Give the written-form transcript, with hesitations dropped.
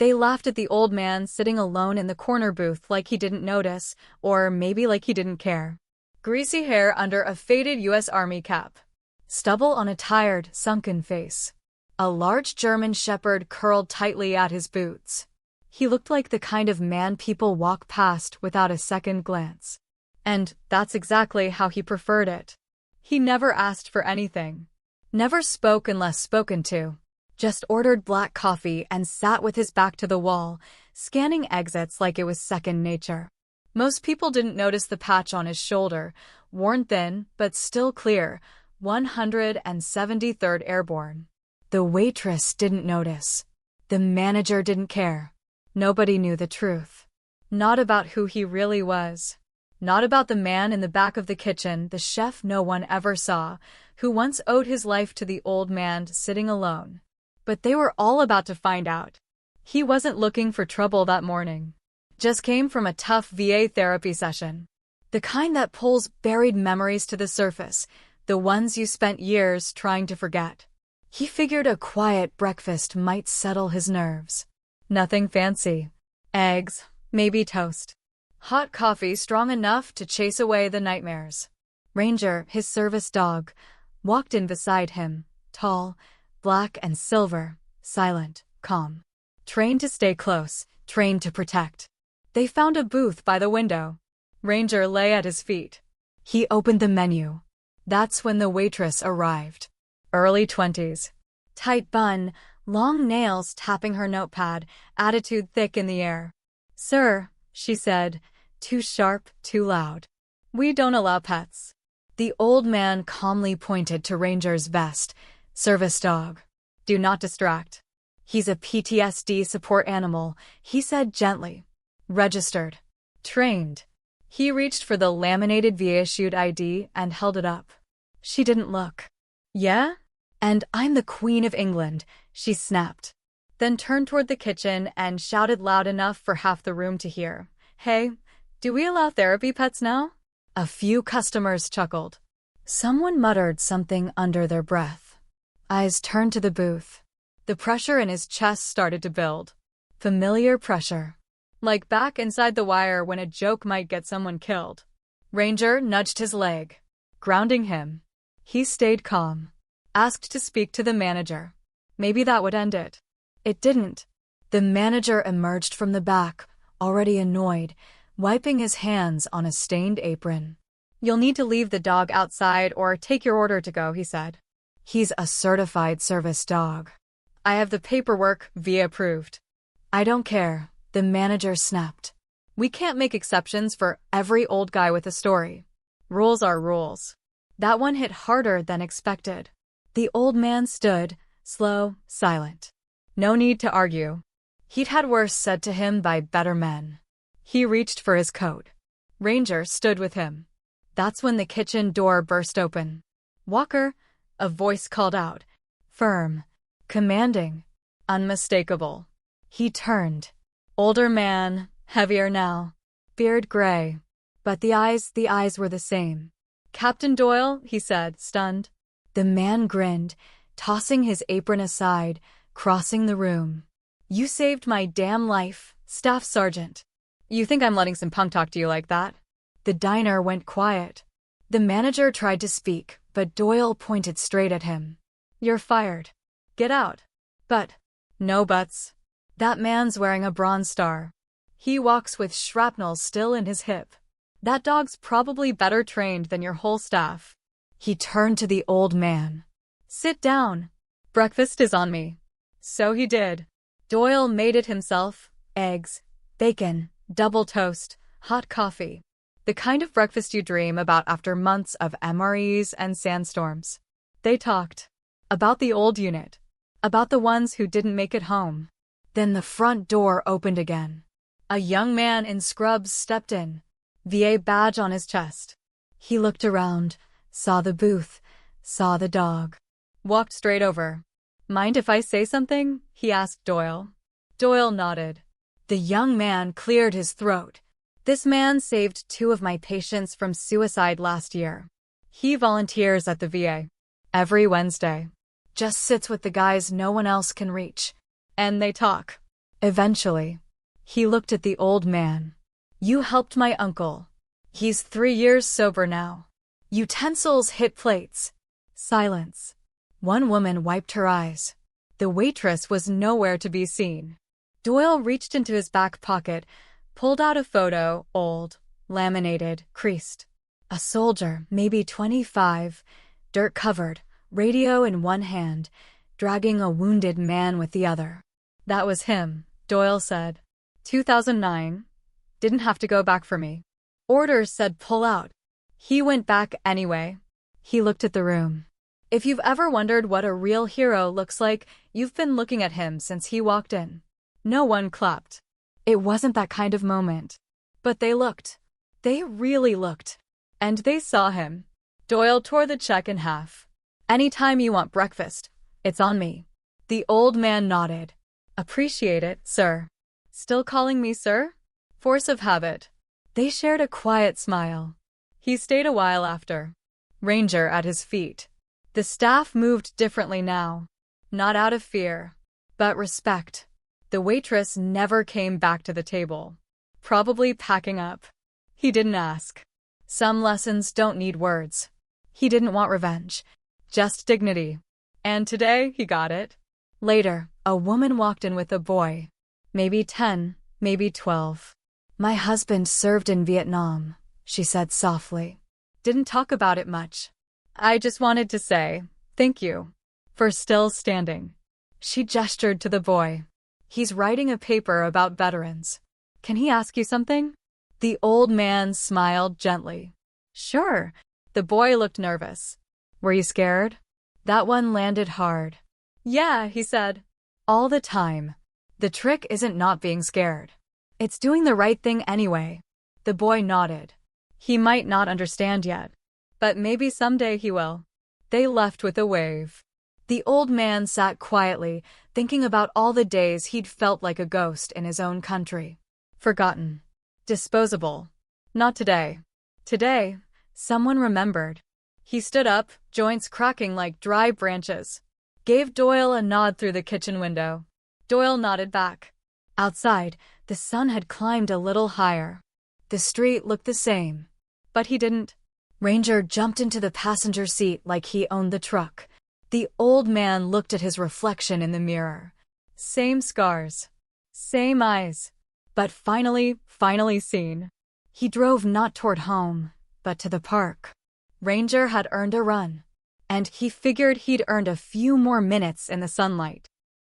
They laughed at the old man sitting alone in the corner booth like he didn't notice, or maybe like he didn't care. Greasy hair under a faded U.S. Army cap. Stubble on a tired, sunken face. A large German shepherd curled tightly at his boots. He looked like the kind of man people walk past without a second glance. And that's exactly how he preferred it. He never asked for anything. Never spoke unless spoken to. Just ordered black coffee and sat with his back to the wall, scanning exits like it was second nature. Most people didn't notice the patch on his shoulder, worn thin but still clear, 173rd Airborne. The waitress didn't notice. The manager didn't care. Nobody knew the truth. Not about who he really was. Not about the man in the back of the kitchen, the chef no one ever saw, who once owed his life to the old man sitting alone. But they were all about to find out. He wasn't looking for trouble that morning. Just came from a tough VA therapy session. The kind that pulls buried memories to the surface, the ones you spent years trying to forget. He figured a quiet breakfast might settle his nerves. Nothing fancy. Eggs, maybe toast. Hot coffee strong enough to chase away the nightmares. Ranger, his service dog, walked in beside him, tall, black and silver, silent, calm. Trained to stay close, trained to protect. They found a booth by the window. Ranger lay at his feet. He opened the menu. That's when the waitress arrived. Early 20s. Tight bun, long nails tapping her notepad, attitude thick in the air. "Sir," she said, too sharp, too loud. "We don't allow pets." The old man calmly pointed to Ranger's vest. "Service dog. Do not distract. He's a PTSD support animal," he said gently. "Registered. Trained." He reached for the laminated VA-issued ID and held it up. She didn't look. "Yeah? And I'm the Queen of England," she snapped. Then turned toward the kitchen and shouted loud enough for half the room to hear. "Hey, do we allow therapy pets now?" A few customers chuckled. Someone muttered something under their breath. Eyes turned to the booth. The pressure in his chest started to build. Familiar pressure. Like back inside the wire when a joke might get someone killed. Ranger nudged his leg, grounding him. He stayed calm. Asked to speak to the manager. Maybe that would end it. It didn't. The manager emerged from the back, already annoyed, wiping his hands on a stained apron. "You'll need to leave the dog outside or take your order to go," he said. "He's a certified service dog. I have the paperwork, VA approved." "I don't care," the manager snapped. "We can't make exceptions for every old guy with a story. Rules are rules." That one hit harder than expected. The old man stood, slow, silent. No need to argue. He'd had worse said to him by better men. He reached for his coat. Ranger stood with him. That's when the kitchen door burst open. "Walker," a voice called out. Firm. Commanding. Unmistakable. He turned. Older man, heavier now. Beard gray. But the eyes were the same. "Captain Doyle," he said, stunned. The man grinned, tossing his apron aside, crossing the room. "You saved my damn life, Staff Sergeant." "You think I'm letting some punk talk to you like that?" The diner went quiet. The manager tried to speak, but Doyle pointed straight at him. "You're fired. Get out." "But." "No buts. That man's wearing a Bronze Star. He walks with shrapnel still in his hip. That dog's probably better trained than your whole staff." He turned to the old man. "Sit down. Breakfast is on me." So he did. Doyle made it himself. Eggs, bacon, double toast, hot coffee. The kind of breakfast you dream about after months of MREs and sandstorms. They talked. About the old unit. About the ones who didn't make it home. Then the front door opened again. A young man in scrubs stepped in. VA badge on his chest. He looked around, saw the booth, saw the dog. Walked straight over. "Mind if I say something?" he asked Doyle. Doyle nodded. The young man cleared his throat. "This man saved 2 of my patients from suicide last year. He volunteers at the VA. Every Wednesday. Just sits with the guys no one else can reach. And they talk. Eventually, he looked at the old man. You helped my uncle. He's 3 years sober now. Utensils hit plates. Silence. One woman wiped her eyes. The waitress was nowhere to be seen. Doyle reached into his back pocket, pulled out a photo, old, laminated, creased. A soldier, maybe 25, dirt-covered, radio in one hand, dragging a wounded man with the other. That was him, Doyle said. 2009. Didn't have to go back for me. Orders said pull out. He went back anyway. He looked at the room. If you've ever wondered what a real hero looks like, you've been looking at him since he walked in. No one clapped. It wasn't that kind of moment. But they looked. They really looked. And they saw him. Doyle tore the check in half. Anytime you want breakfast, it's on me. The old man nodded. Appreciate it, sir. Still calling me sir? Force of habit. They shared a quiet smile. He stayed a while after. Ranger at his feet. The staff moved differently now. Not out of fear, but respect. The waitress never came back to the table. Probably packing up. He didn't ask. Some lessons don't need words. He didn't want revenge. Just dignity. And today, he got it. Later, a woman walked in with a boy. Maybe 10, maybe 12. My husband served in Vietnam, she said softly. Didn't talk about it much. I just wanted to say, thank you. For still standing. She gestured to the boy. He's writing a paper about veterans. Can he ask you something? The old man smiled gently. Sure. The boy looked nervous. Were you scared? That one landed hard. Yeah, he said. All the time. The trick isn't not being scared. It's doing the right thing anyway. The boy nodded. He might not understand yet. But maybe someday he will. They left with a wave. The old man sat quietly, thinking about all the days he'd felt like a ghost in his own country. Forgotten. Disposable. Not today. Today, someone remembered. He stood up, joints cracking like dry branches. Gave Doyle a nod through the kitchen window. Doyle nodded back. Outside, the sun had climbed a little higher. The street looked the same. But he didn't. Ranger jumped into the passenger seat like he owned the truck. The old man looked at his reflection in the mirror. Same scars. Same eyes. But finally seen. He drove not toward home, but to the park. Ranger had earned a run. And he figured he'd earned a few more minutes in the sunlight.